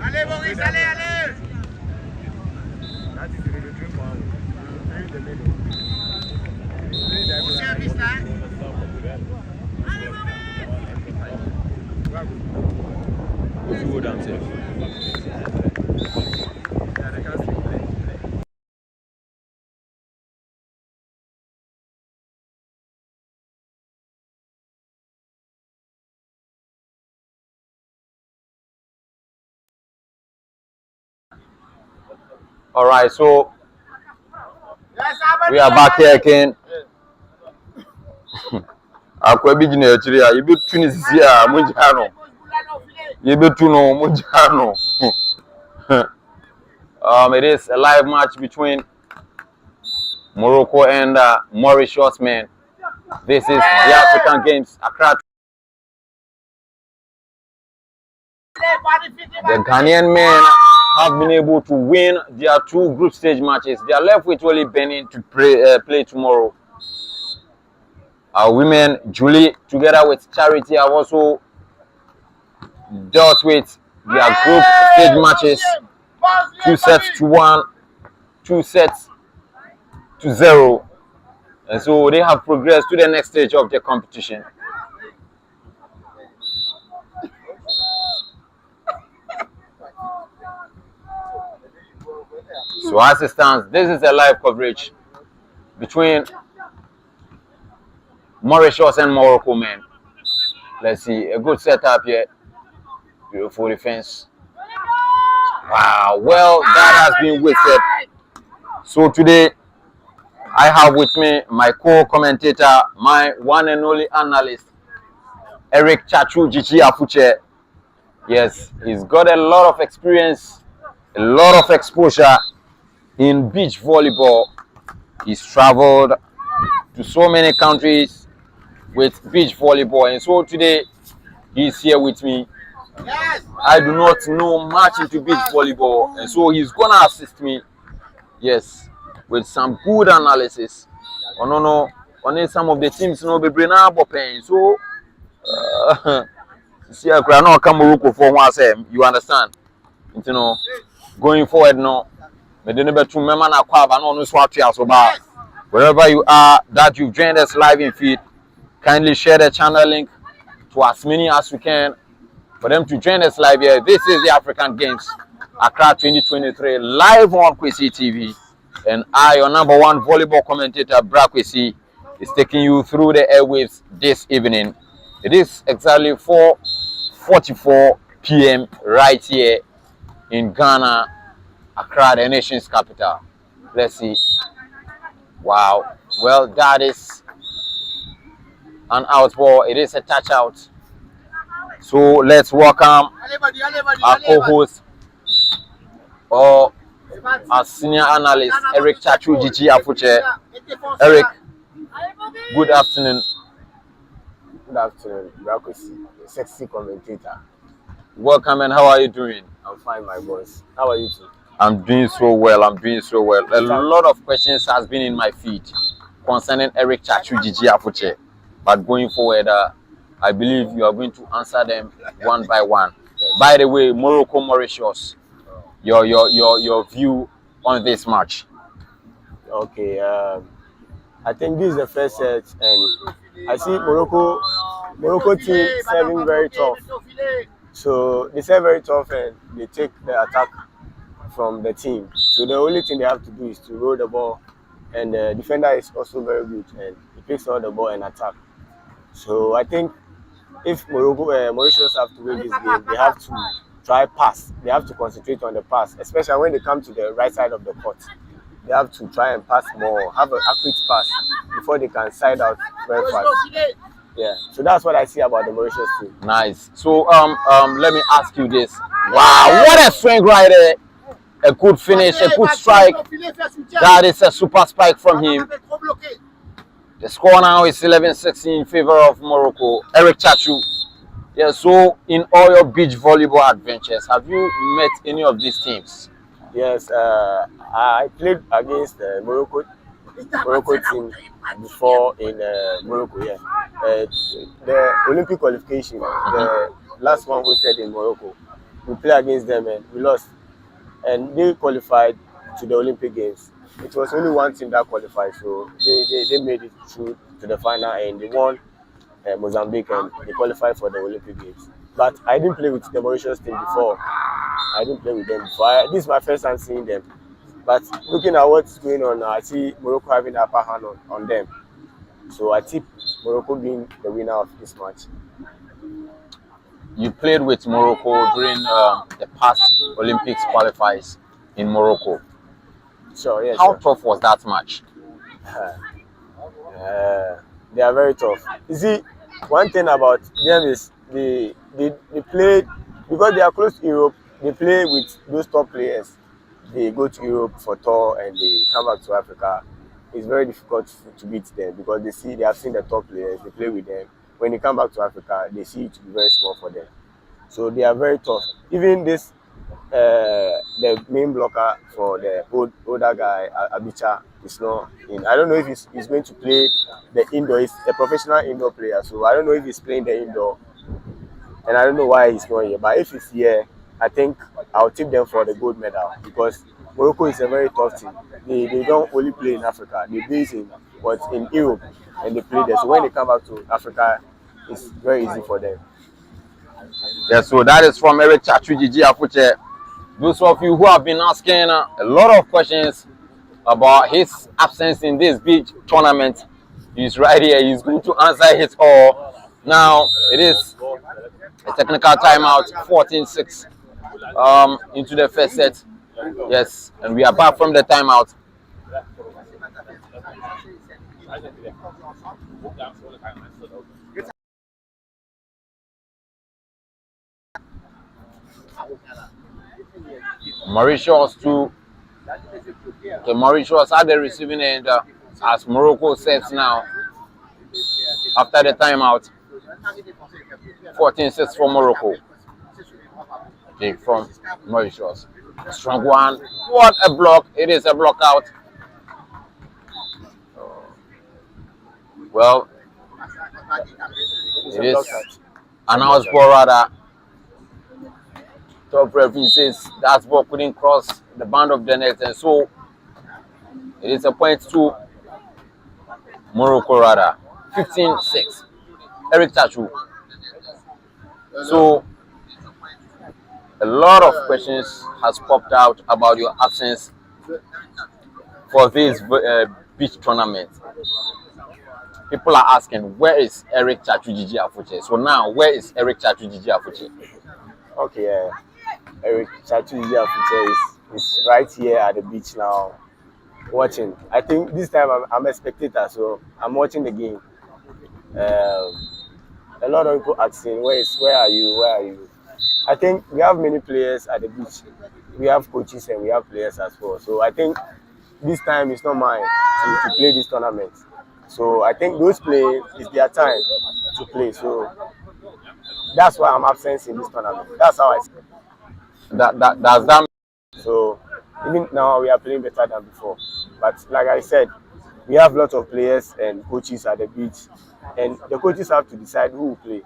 Allez, Maurice, allez, allez. Bon service là. All right, so we are back here again. Akwa bi gina achiri ya ibe Tunisia ya munjano. Ibe tuno munjano. It is a live match between Morocco and Mauritius, man. This is the African Games, Accra. The Ghanaian men have been able to win their 2 group stage matches. They are left with only Benin to play tomorrow. Our women, Julie, together with Charity, have also dealt with their group stage matches. 2 sets to 1, 2 sets to 0. And so they have progressed to the next stage of the competition. So as it stands, this is a live coverage between Mauritius and Morocco, man. Let's see, a good setup here. Beautiful defense. Wow, well, that has been wasted. So today, I have with me my co-commentator, my one and only analyst, Eric Chachu Gigi Afuche. Yes, he's got a lot of experience, a lot of exposure in beach volleyball. He's traveled to so many countries with beach volleyball, and so today he's here with me. I do not know much into beach volleyball, and so he's gonna assist me, yes, with some good analysis on some of the teams no be bring up pain. So see, I cannot come Morocco for one say, you understand? You know, going forward no. Wherever you are that you've joined us live in feed, kindly share the channel link to as many as you can for them to join us live here. This is the African Games Accra 2023 live on QwesieTV, and I, your number 1 volleyball commentator, Kwesi, is taking you through the airwaves this evening. It is exactly 4:44 p.m. right here in Ghana, Accra, the nation's capital. Let's see. Wow. Well, that is an out ball. It is a touch out. So let's welcome our co-host or our senior analyst, Eric Chachu Gigi Afuche. Eric, good afternoon. Good afternoon, Kwesi, the sexy commentator. Welcome, and how are you doing? I'm fine, my boss. How are you too? I'm doing so well. I'm doing so well. A lot of questions has been in my feed concerning Eric Chachu Gigi Afuche, but going forward, I believe you are going to answer them one by one. Yes. By the way, Morocco, Mauritius, your view on this match? Okay, I think this is the first set, and I see Morocco team serving very tough. So they serve very tough, and they take the attack from the team. So the only thing they have to do is to roll the ball, and the defender is also very good, and he picks all the ball and attack. So I think if Mauritius have to win this game, they have to try pass. They have to concentrate on the pass, especially when they come to the right side of the court. They have to try and pass more, have an accurate pass before they can side out very fast. Yeah, so that's what I see about the Mauritius team. Nice. So let me ask you this. Wow, what a swing right there! A good finish, a good strike. That is a super spike from him. The score now is 11-16 in favor of Morocco. Eric Chachu. Yeah, so in all your beach volleyball adventures, have you met any of these teams? Yes, I played against the Morocco team before in Morocco. Yeah, the Olympic qualification, the last one hosted in Morocco. we played against them and we lost. And they qualified to the Olympic Games. It was only one team that qualified, so they made it through to the final and they won Mozambique and they qualified for the Olympic Games. But I didn't play with the Mauritius team before. I didn't play with them before. This is my first time seeing them. But looking at what's going on now, I see Morocco having the upper hand on them. So I tip Morocco being the winner of this match. You played with Morocco during the past Olympics qualifiers in Morocco. Sure, yeah. How tough was that match? They are very tough. You see, one thing about them is they play, because they are close to Europe, they play with those top players. They go to Europe for tour and they come back to Africa. It's very difficult to beat them because they have seen the top players, they play with them. When they come back to Africa, they see it to be very small for them. So they are very tough. Even this, the main blocker for the older guy, Abicha, is not in. I don't know if he's going to play the indoor. He's a professional indoor player, so I don't know if he's playing the indoor. And I don't know why he's not here. But if he's here, I think I'll tip them for the gold medal because Morocco is a very tough team. They don't only play in Africa. They play in Europe and they play there. So when they come back to Africa, it's very easy for them. Yeah, so that is from Eric Chatujiji Afuche. Those of you who have been asking a lot of questions about his absence in this big tournament, he's right here. He's going to answer it all. Now, it is a technical timeout, 14-6 into the first set. Yes, and we are back from the timeout. Mauritius to the Mauritius at the receiving end as Morocco sets now after the timeout. 14-6 for Morocco. Big from Mauritius. Strong one. What a block. It is a block out. Well, it is an house ball rather. Top referee says that ball couldn't cross the band of the net, and so it is a point to Morocco rather. 15-6. Eric Tachu. So a lot of questions has popped out about your absence for this beach tournament. People are asking, where is Eric Chatujiji Afuche? So now, where is Eric Chatujiji Afuche? Okay, Eric Chatujiji Afuche is right here at the beach now, watching. I think this time I'm a spectator, so I'm watching the game. A lot of people asking, where are you? I think we have many players at the beach. We have coaches and we have players as well. So I think this time is not mine to play this tournament. So I think those players, it's their time to play. So that's why I'm absent in this tournament. That's how I see it. Does that mean? So even now we are playing better than before. But like I said, we have lots of players and coaches at the beach. And the coaches have to decide who will play.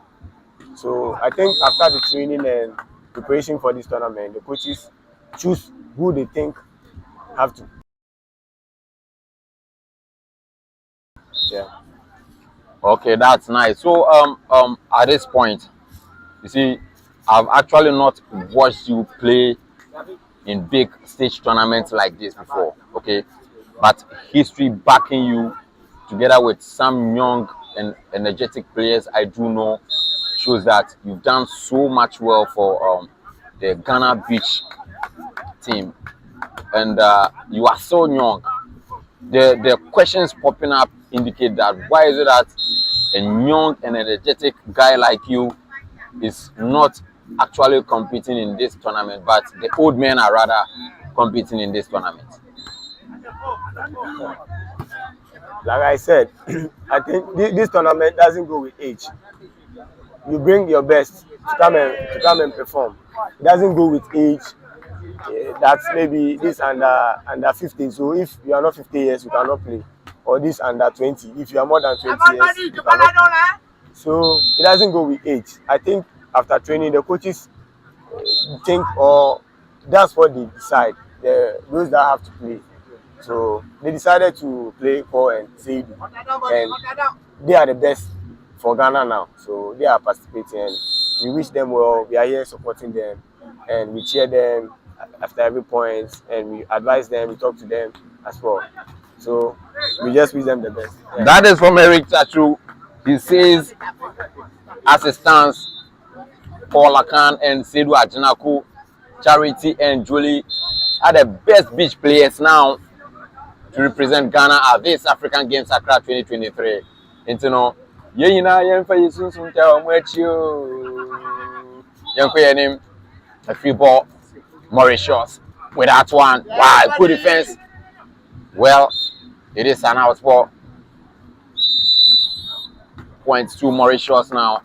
So I think after the training and preparation for this tournament, the coaches choose who they think have to. Yeah. Okay, that's nice. So at this point, you see, I've actually not watched you play in big stage tournaments like this before. Okay, but history backing you together with some young and energetic players I do know shows that you've done so much well for the Ghana beach team, and you are so young. The questions popping up indicate that why is it that a young and energetic guy like you is not actually competing in this tournament, but the old men are rather competing in this tournament? Like I said, I think this tournament doesn't go with age. You bring your best to come and perform. It doesn't go with age. That's maybe this under 50. So if you are not 50 years, you cannot play. Or this under 20. If you are more than 20 years, you cannot play. So it doesn't go with age. I think after training, the coaches think, or that's what they decide. Those that have to play. So they decided to play Paul and Seidu, and they are the best for Ghana now. So they are participating, and we wish them well. We are here supporting them, and we cheer them after every point, and we advise them, we talk to them as well. So we just wish them the best. Yeah. That is from Eric Tachu. He says, as it stands, Paul Akan and Seidu Ajinaku, Charity and Julie are the best beach players now to represent Ghana at this African Games Accra 2023. And you know, a free ball, Mauritius with that one. Wow, good defense. Well, it is an out ball. Points to Mauritius now.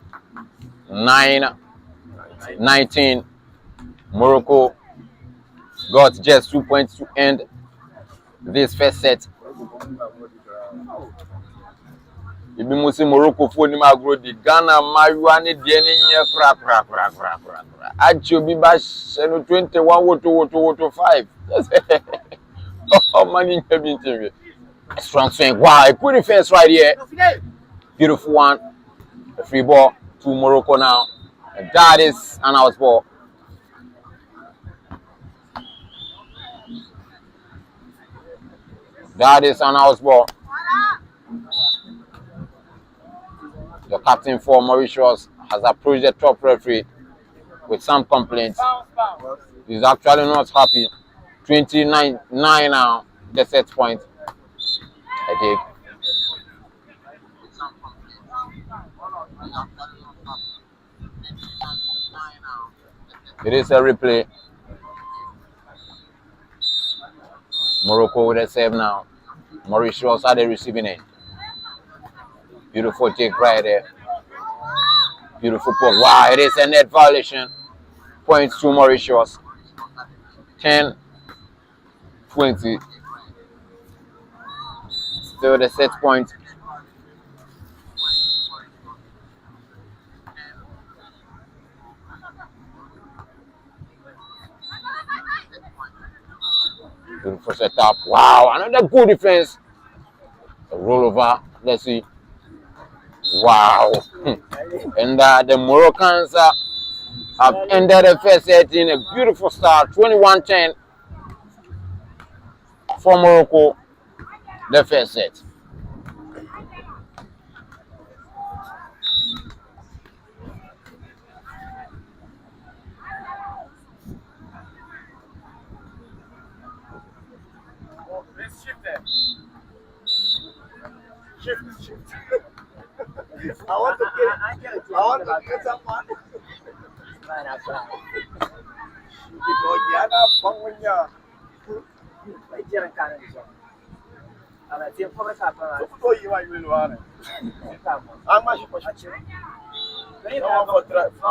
9-19. Morocco got just 2 points to end this first set. If you see Morocco for the Magro, the Ghana Marijuana DNA actually bash 21-5. Oh, money TV. Strong swing. Wow, good defense right here. Beautiful one. A free ball to Morocco now. And that is an out ball. That is an out ball. The captain for Mauritius has approached the top referee with some complaints. He's actually not happy. 29 now, the set point. I think. It is a replay. Morocco with a save now. Mauritius are the receiving end. Beautiful take right there. Beautiful poke. Wow, it is a net violation. Points to Mauritius. 10-20. Still the set point. Beautiful setup. Wow, another good defense. A rollover. Let's see. Wow. And the Moroccans have ended the first set in a beautiful start. 21-10 for Morocco. The first set. Shift. I want to get someone. I'm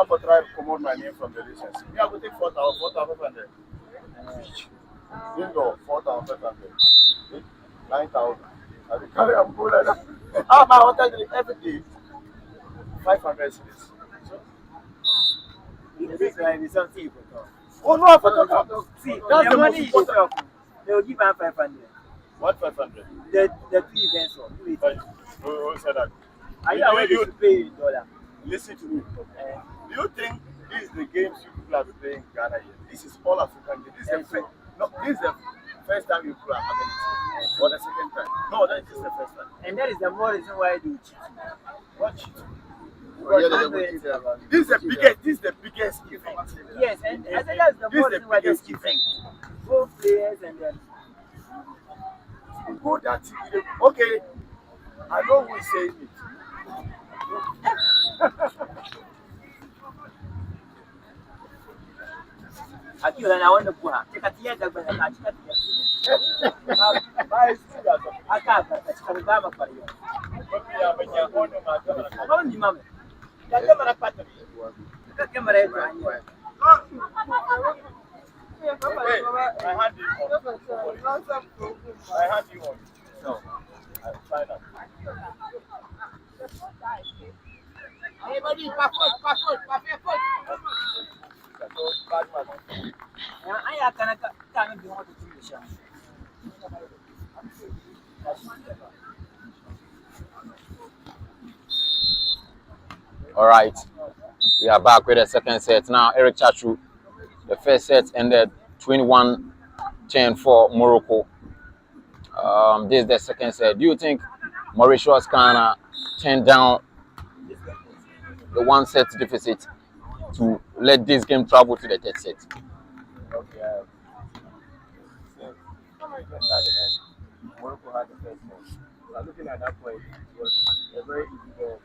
for try to promote my name from the distance. We are going to take 4,500. You go 4,500. 9,000. I will carry a bull like that. Ah, my hotel every day. 500 cities. Oh no, I forgot. See, that's the money itself. They will give her 500. What 500? The two events. Who said that? Are you aware to pay in dollar? Listen to me. Do you think this is the games you people are playing in Ghana here? This is all African games. This is the first time you people are having it. Or the second time? No, that is just the first time. And that is the more reason why they cheat. What cheat? This is the biggest event. Yes, and I think that's the more reason why they cheat. Both players and then go that okay. I know who is saying it. I want to go. Take a tear that when I catch Everybody, All right, we are back with the second set now. Eric Chachu, the first set ended 21-10 for Morocco. This is the second set. Do you think Mauritius can turn down the one set deficit to let this game travel to the third set? Okay. Morocco had the first set. But looking at that point, it was a very easy game.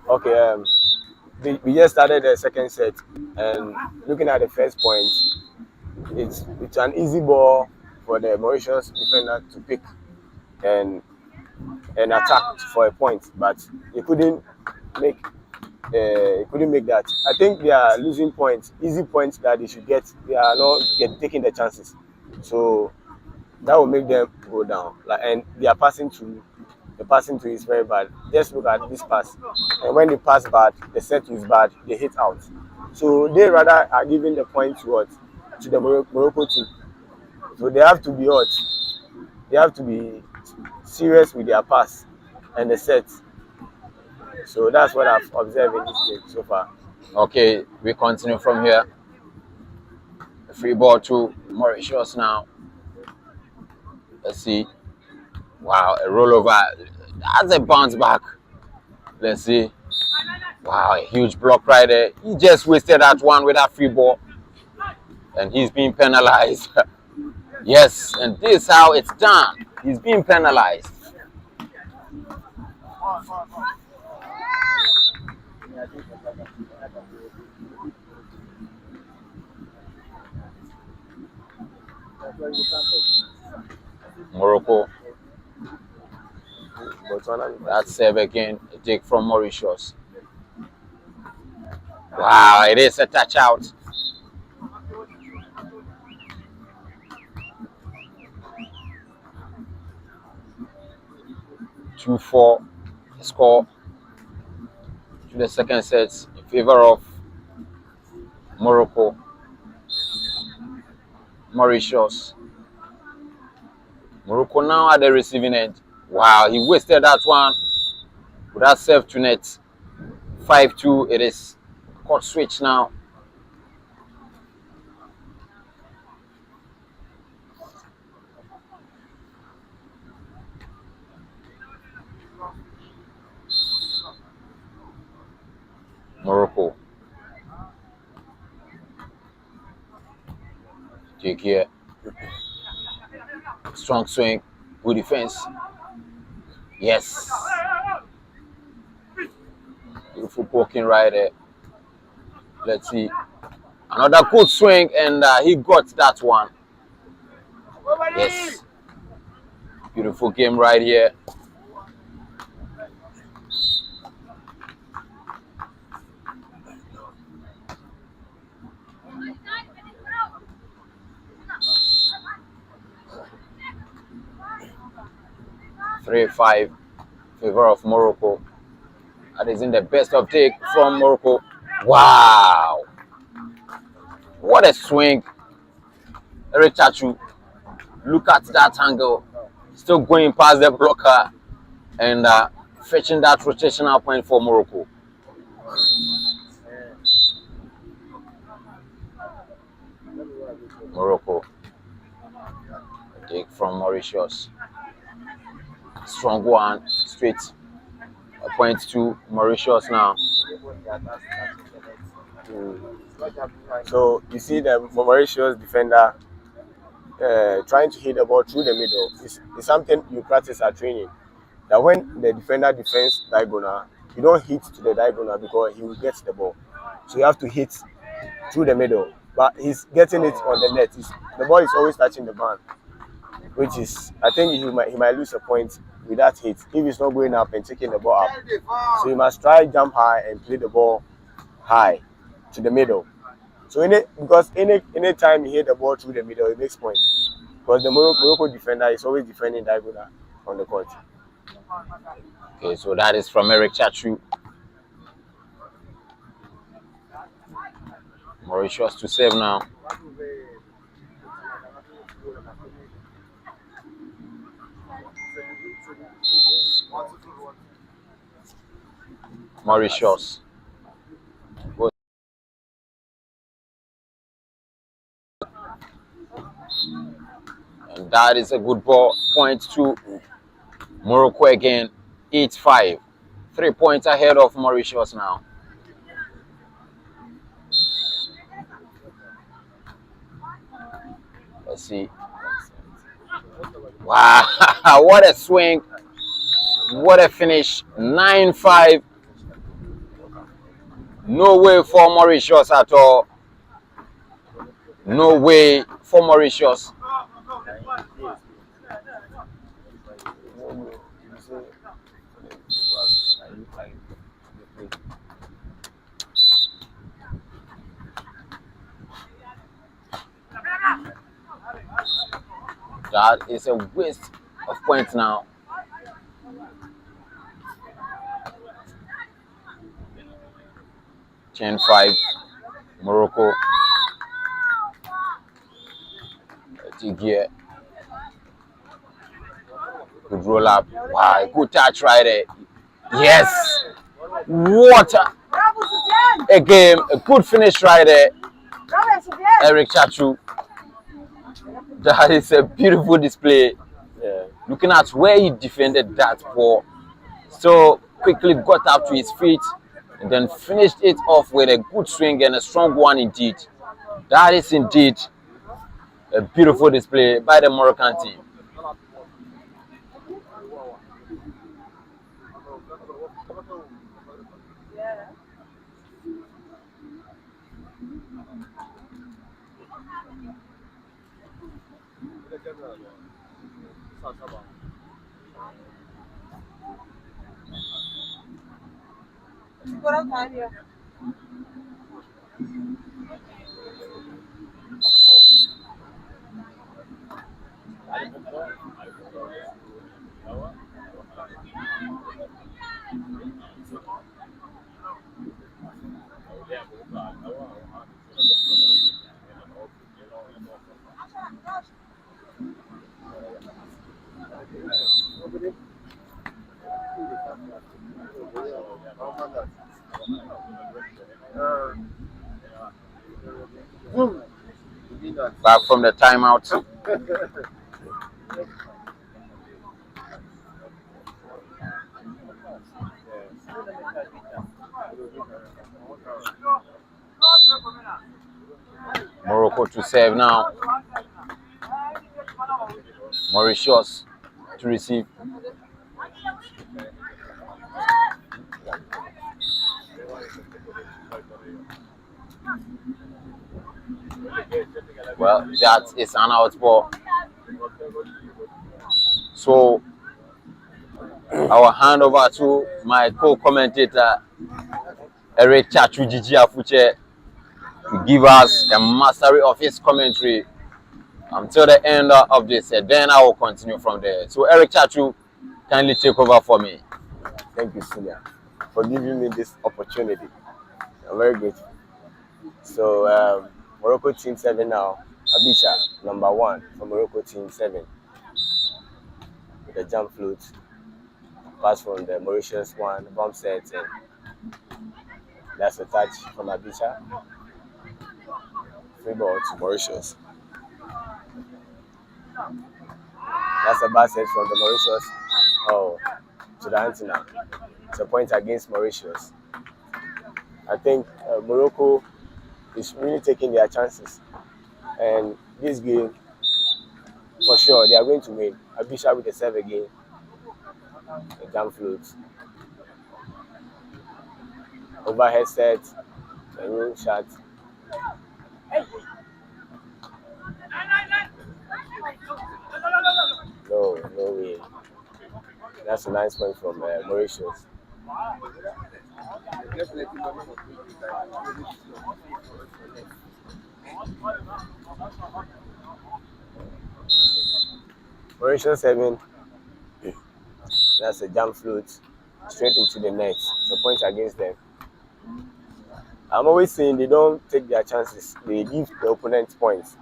Okay, we just started the second set, and looking at the first point, it's an easy ball for the Mauritius defender to pick and attack for a point, but he couldn't make that. I think they are losing points, easy points that they should get. They are not taking the chances, so that will make them go down. And the passing to is very bad. Just look at this pass, and when they pass bad, the set is bad. They hit out. So they rather are giving the point to the Morocco team. So they have to be hot. They have to be serious with their pass and the set. So that's what I've observed in this game so far. Okay, we continue from here. The free ball to Mauritius now. Let's see. Wow, a rollover. That's a bounce back. Let's see. Wow, a huge block right there. He just wasted that one with that free ball. And he's being penalized. Yes, and this is how it's done. He's being penalized. Morocco. That serve again, a take from Mauritius. Wow, it is a touch out. Two, 4 score to the second set in favor of Morocco. Mauritius. Morocco now at the receiving end. Wow, he wasted that one. With that serve to net. 5-2. It is court switch now. Morocco. Take here. Strong swing. Good defense. Yes. Beautiful poking right there. Let's see. Another good swing, and he got that one. Yes. Beautiful game right here. Three, 5 favor of Morocco. That is in the best of take from Morocco. Wow. What a swing. Eric Chachu. Look at that angle. Still going past the blocker and fetching that rotational point for Morocco. Morocco. Take from Mauritius. Strong one, straight. A point to Mauritius now. So you see the Mauritius defender trying to hit the ball through the middle. It's something you practice at training. That when the defender defends diagonal, you don't hit to the diagonal because he will get the ball. So you have to hit through the middle. But he's getting it on the net. The ball is always touching the band, which is, I think he might lose a point with that hit if he's not going up and taking the ball up. So he must try jump high and play the ball high to the middle. So because any time he hit the ball through the middle, it makes points. Because the Morocco defender is always defending diagonal on the court. Okay, so that is from Eric Chachu. Mauritius to save now. Mauritius. And that is a good ball. Point to Morocco again. 8-5. 3 points ahead of Mauritius now. Let's see. Wow, what a swing. What a finish. 9-5. No way for Mauritius at all. No way for Mauritius. That is a waste of points now. Chain 5, Morocco. Gear. Good roll up. Wow, good touch right there. Yes. What a game. A good finish right there. Eric Chachu. That is a beautiful display. Yeah. Looking at where he defended that ball. So quickly got up to his feet and then finished it off with a good swing and a strong one indeed. That is indeed a beautiful display by the Moroccan team. Back from the timeout. Morocco to serve now. Mauritius to receive. Well, that is an out ball. So I'll hand over to my co-commentator Eric Chachu Gigi Afuche to give us a mastery of his commentary until the end of this. Then I will continue from there. So Eric Chachu, kindly take over for me. Thank you, Senior, for giving me this opportunity. I'm very grateful. So Morocco team 7 now. Abisha, number 1 for Morocco team 7. With the jump float. Pass from the Mauritius one, bump set, and that's a touch from Abisha. Free ball to Mauritius. That's a bad set from the Mauritius. Oh, to the antenna. It's a point against Mauritius. I think Morocco is really taking their chances. And this game, for sure, they are going to win. Abisha with a serve again. A jump float. Overhead set. A room shot. No way. That's a nice point from Mauritius. Mauritius 7. That's a jump float straight into the net. So points against them. I'm always saying they don't take their chances. They give the opponent points.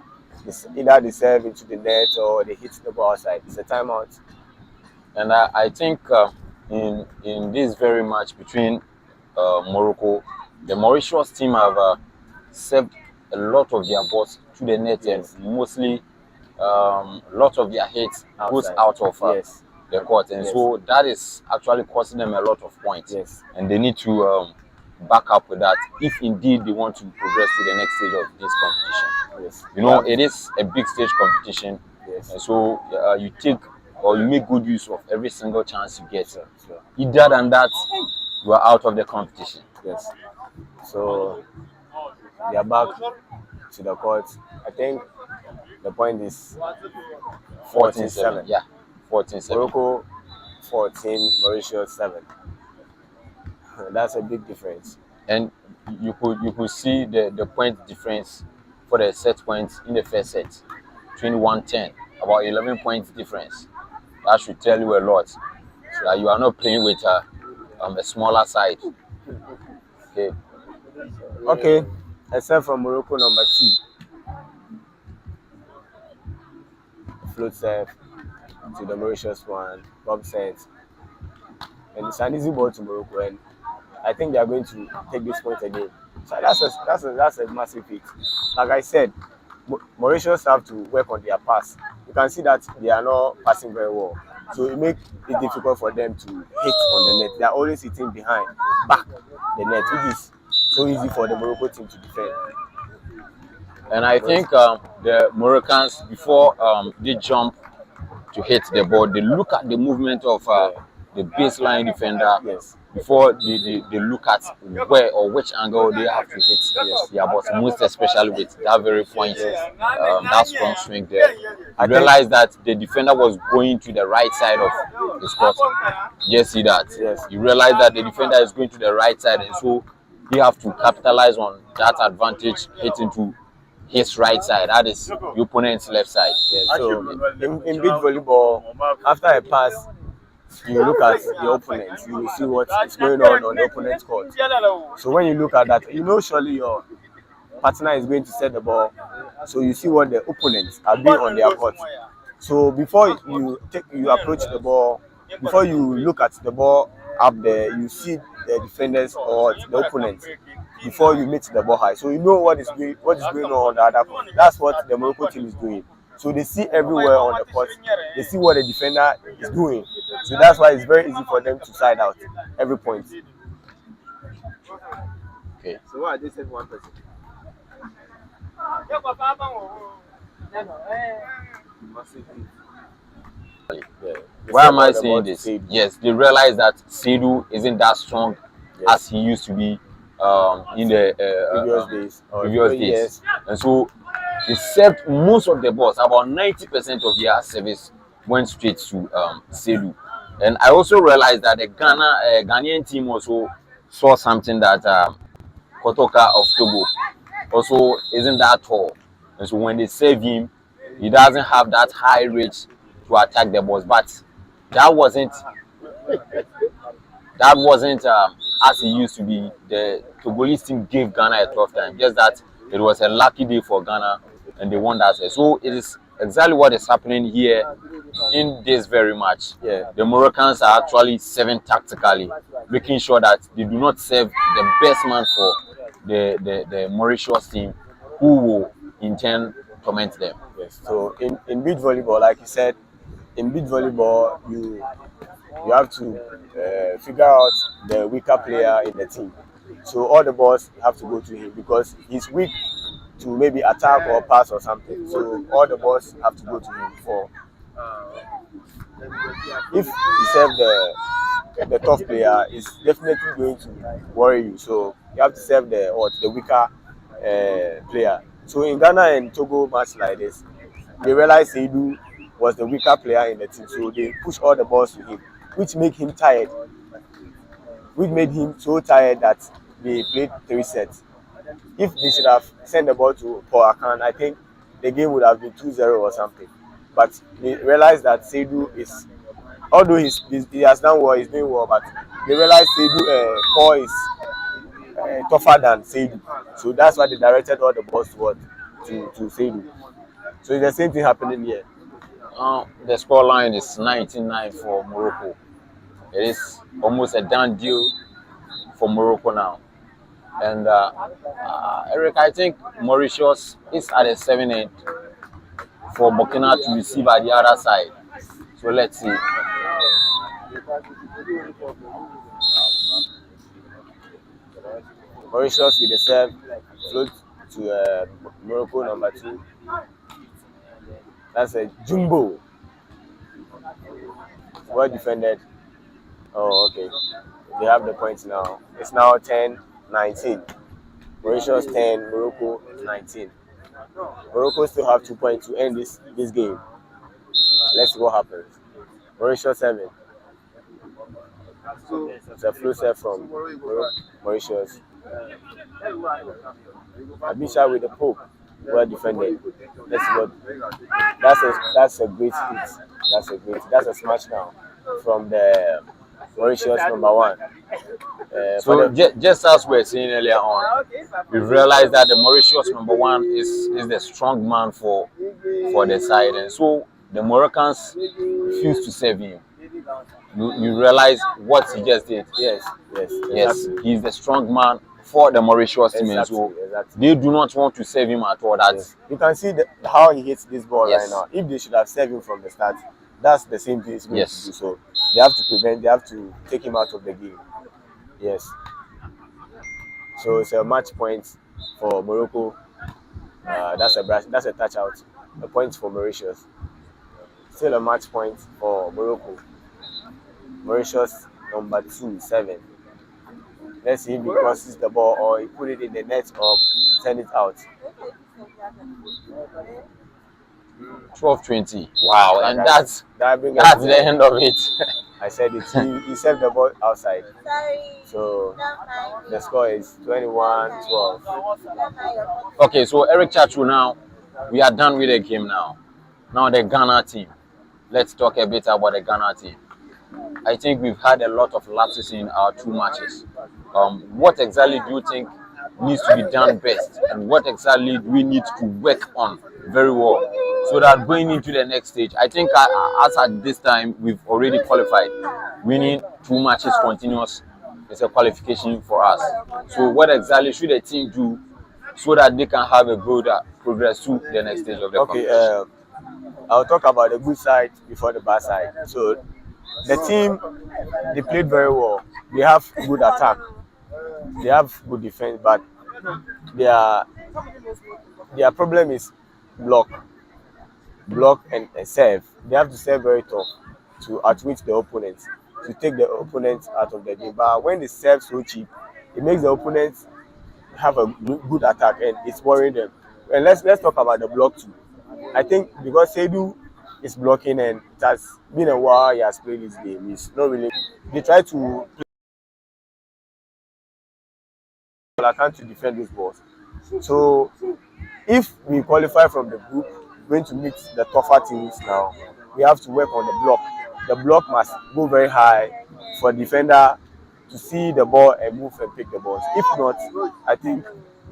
Either they serve into the net or they hit the ball outside. It's a timeout. And I think in this very match between Morocco, the Mauritius team have served a lot of their balls to the net, Yes. and mostly a lot of their hits goes Outside. out of Yes. the court, and Yes. so that is actually costing them a lot of points. Yes. And they need to back up with that if indeed they want to progress to the next stage of this competition. Yes. You know, it is a big stage competition, Yes. and so you take or you make good use of every single chance you get. Sure. Either than that, you are out of the competition. Yes. So they are back to the court. I think the point is 14-7. Yeah, 14-7. Morocco 14, Mauritius 7. That's a big difference. And you could see the point difference for the set points in the first set, 21-10, about 11 points difference. That should tell you a lot. So that you are not playing with a smaller side. Okay. Okay, except from Morocco number 2. Float serve to the Mauritius one, Bob sent. And it's an easy ball to Morocco, and I think they are going to take this point again. So that's a massive hit. Like I said, Mauritius have to work on their pass. You can see that they are not passing very well. So it makes it difficult for them to hit on the net. They are always hitting behind, back the net, which is so easy for the Morocco team to defend. And I think the Moroccans, before they jump to hit the ball, they look at the movement of the baseline defender. Yes. Before they look at where or which angle they have to hit their balls, most especially with that very point, that strong swing there. I realized that the defender was going to the right side of the spot. Just see that. Yes. You realize that the defender is going to the right side, and so you have to capitalize on that advantage, hitting to his right side. That is the opponent's left side. Yes. So in beach volleyball, after a pass, you look at the opponent, you will see what is going on the opponent's court. So when you look at that, you know surely your partner is going to set the ball. So you see what the opponents are doing on their court. So before you approach the ball, before you look at the ball up there, you see the defenders or the opponent before you meet the ball high. So you know what is going on the other court. That's what the Morocco team is doing. So they see everywhere on the court. They see what the defender is doing. So that's why it's very easy for them to side out every point. Okay. So what I just said, one person. Why am I saying this? Yes, they realize that Seydou isn't that strong as he used to be in the previous days. And so they served most of the balls, about 90% of their service went straight to Seydou. And I also realized that the Ghanaian team also saw something that Kotoka of Togo also isn't that tall. And so when they serve him, he doesn't have that high rate to attack the balls. But that wasn't as it used to be. The Togolese team gave Ghana a tough time. Just that it was a lucky day for Ghana and they won that set. So it is exactly what is happening here in this very match. Yeah. The Moroccans are actually serving tactically, making sure that they do not serve the best man for the Mauritius team, who will in turn torment them. Yes. So in beach volleyball, like you said, in beach volleyball you have to figure out the weaker player in the team. So all the balls have to go to him because he's weak to maybe attack or pass or something. So all the balls have to go to him for. If you serve the tough player, it's definitely going to worry you. So you have to serve the weaker player. So in Ghana and Togo match like this, they realized Seydou was the weaker player in the team. So they push all the balls to him, which made him tired. Which made him so tired that they played 3 sets. If they should have sent the ball to Paul Akan, I think the game would have been 2-0 or something. But they realized that Seydou is although he has done well, he's doing well, but they realize Seidu Paul is tougher than Seidu. So that's why they directed all the balls to Seidu. So it's the same thing happening here. The score line is 19-9 for Morocco. It is almost a done deal for Morocco now. And Eric, I think Mauritius is at a 7-8 for Burkina to receive at the other side. So let's see. Mauritius with the serve, float to Morocco number 2. That's a jumbo. Well defended. Oh, okay. They have the points now. It's now 10-19. Mauritius 10, Morocco 19. Morocco still have 2 points to end this game. Let's see what happens. Mauritius 7. It's a flow set from Mauritius. Abisha with the poke. Well defended. Let's see what. That's a great hit. That's a smash now from the Mauritius number 1. So just as we were saying earlier on, we realized that the Mauritius number 1 is the strong man for the side, and so the Moroccans refused to serve him. You realize what he just did. Yes. Exactly. He's the strong man for the Mauritius team, so they do not want to serve him at all. That's you can see how he hits this ball yes. right now. If they should have served him from the start, that's the same thing he's going yes. to do. So they have to prevent. They have to take him out of the game. Yes. So it's a match point for Morocco. That's a touch out. A point for Mauritius. Still a match point for Morocco. Mauritius number 2, 7. Let's see if he crosses the ball or he put it in the net or send it out. 12-20. Wow, and that's the end of it. I said it. He served the ball outside. So the score is 21-12. Okay, so Eric Chachu, now we are done with the game now. Now the Ghana team. Let's talk a bit about the Ghana team. I think we've had a lot of lapses in our 2 matches. What exactly do you think needs to be done best, and what exactly do we need to work on very well so that going into the next stage? I think as at this time we've already qualified. Winning 2 matches continuous is a qualification for us. So what exactly should the team do so that they can have a good progress to the next stage of the competition? I'll talk about the good side before the bad side. So the team, they played very well. They have good attack. They have good defense, but their problem is block and serve. They have to serve very tough to outwit the opponent, to take the opponent out of the game. But when they serve so cheap, it makes the opponent have a good attack, and it's worrying them. And let's talk about the block too. I think because Seidu is blocking, and it has been a while he has played this game. It's not really. They try to attempt to defend those balls. So if we qualify from the group, we're going to meet the tougher teams now. We have to work on the block. The block must go very high for the defender to see the ball and move and pick the balls. If not, I think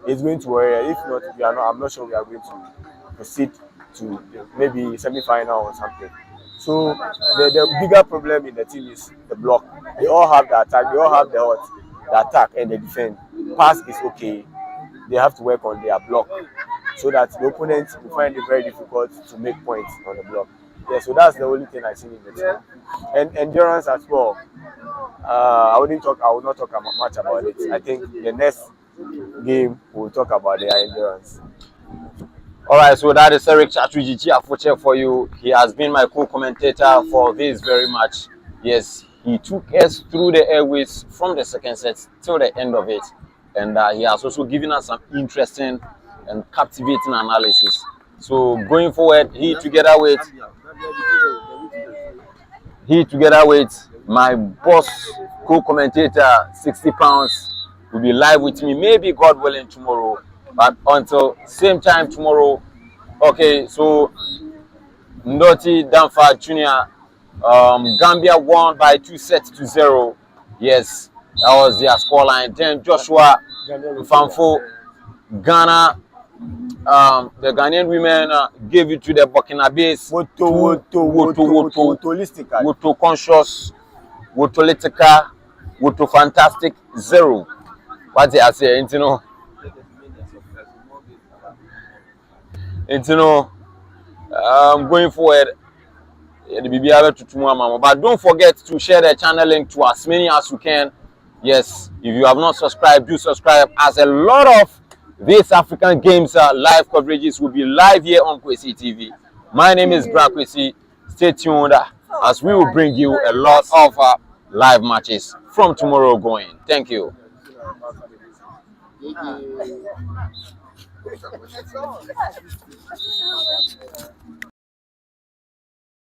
it's going to worry. If not, I'm not sure we are going to proceed to maybe semi-final or something. So the bigger problem in the team is the block. They all have the attack. They all have the attack and the defense. Pass is okay. They have to work on their block so that the opponent will find it very difficult to make points on the block. Yeah, so that's the only thing I see in the team. And endurance as well. I will not talk much about it. I think the next game we'll talk about their endurance. All right, so that is Eric Chatujiji Afoche for you. He has been my co-commentator for this very match. Yes, he took us through the airways from the second set till the end of it. And he has also given us some interesting and captivating analysis. So going forward, he together with my boss co-commentator, 60 pounds, will be live with me, maybe God willing tomorrow. But until same time tomorrow, okay, so Ndoti Danfa Jr., Gambia won by 2-0. Yes, that was their scoreline. Then Joshua Mfamfo, Ghana, the Ghanaian women gave it to the Burkinabes. Woto conscious, Wotolitica, Woto fantastic 0. What they are saying, going forward, but don't forget to share the channel link to as many as you can. Yes, if you have not subscribed, do subscribe, as a lot of these African games live coverages will be live here on QwesieTV. My name is Kwesi. Stay tuned as we will bring you a lot of live matches from tomorrow going. Thank you.